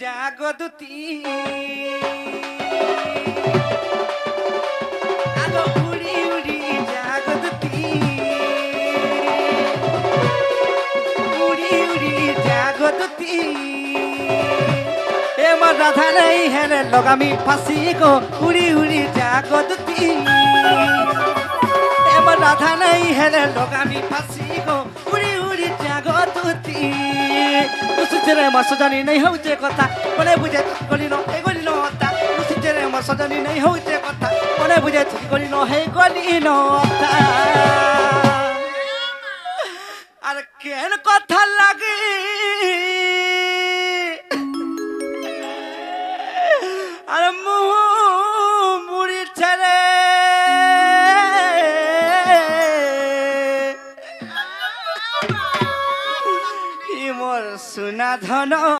জাগদুতি राधा नहीं है लगामी फांसी को उड़ी उड़ी जागदुती राधा नहीं है लगामी फांसी को उड़ी उड़ी जागदुती उसी तेरे मसजानी नहीं हो जे कथा कोने बुझे गली नो हे गली नो ता उसी तेरे मसजानी नहीं हो जे कथा कोने बुझे गली नो हे गली नो ता আর কেন কথা লাগে আর মুহ মুড়ি ছেড়ে মোর সোনা ধন